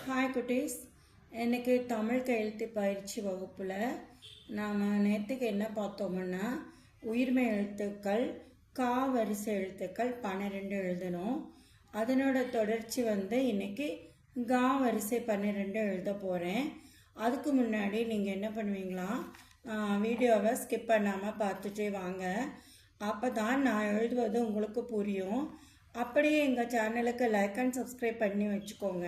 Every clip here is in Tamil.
ஹாய் குட்டீஸ், இன்றைக்கி தமிழ் கையெழுத்து பயிற்சி வகுப்பில் நாம் நேற்றுக்கு என்ன பார்த்தோம்னா உயிர்மை எழுத்துக்கள் கா வரிசை எழுத்துக்கள் 12 எழுதணும். அதனோட தொடர்ச்சி இன்றைக்கி கா வரிசை 12 எழுத போகிறேன். அதுக்கு முன்னாடி நீங்கள் என்ன பண்ணுவீங்களா, வீடியோவை ஸ்கிப் பண்ணாமல் பார்த்துட்டே வாங்க. அப்போ தான் நான் எழுதுவது உங்களுக்கு புரியும். அப்படியே எங்கள் சேனலுக்கு லைக் அண்ட் சப்ஸ்கிரைப் பண்ணி வச்சுக்கோங்க.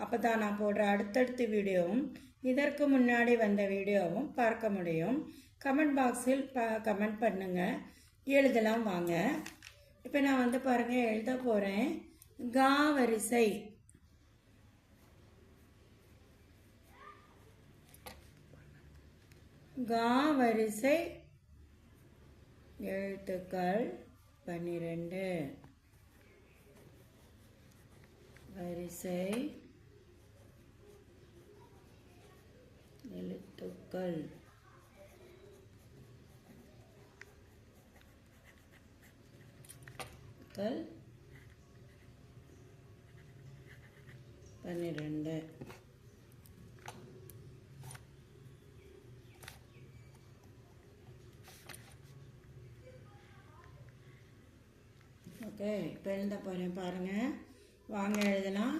அப்போ தான் நான் போடுற அடுத்தடுத்த வீடியோவும் இதற்கு முன்னாடி வந்த வீடியோவும் பார்க்க முடியும். கமெண்ட் பாக்ஸில் கமெண்ட் பண்ணுங்கள், எழுதலாம் வாங்க. இப்போ நான் பாருங்கள் எழுத போகிறேன். கா வரிசை கா வரிசை எழுத்துக்கள் 12 வரிசை எழுத்துக்கள் கள் 12. ஓகே, இப்போ எழுத போகிறேன் பாருங்கள், வாங்க எழுதலாம்.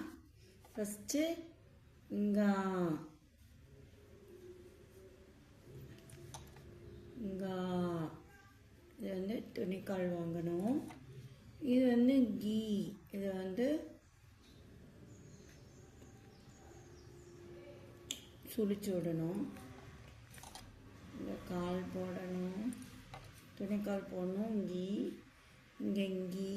ஃபஸ்ட்டு கா கா இது துணிக்கால் வாங்கணும். இது கீ, இது சுழிச்சு விடணும். இந்த கால் போடணும், துணிக்கால் போடணும். கீ இங்கே கீ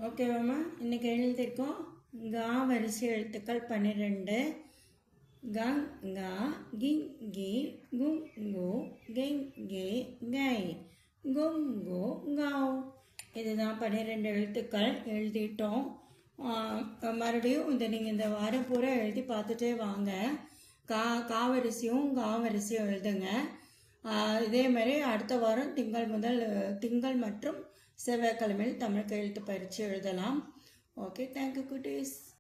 ஓகேவாம்மா, இன்றைக்கி எழுதியிருக்கோம் கா வரிசை எழுத்துக்கள் 12. கங் கா கிங் கி குங் கு கெங் கே கை குங் கு கவ். இதுதான் 12 எழுத்துக்கள் எழுதிட்டோம். மறுபடியும் நீங்கள் இந்த வாரம் பூரா எழுதி பார்த்துட்டே வாங்க. காவரிசையும் காவரிசையும் எழுதுங்க. இதே மாதிரி அடுத்த வாரம் திங்கள் மற்றும் செவ்வாய்க்கிழமையில் தமிழ் கையெழுத்து பயிற்சி எழுதலாம். ஓகே, தேங்க்யூ குட்டீஸ்.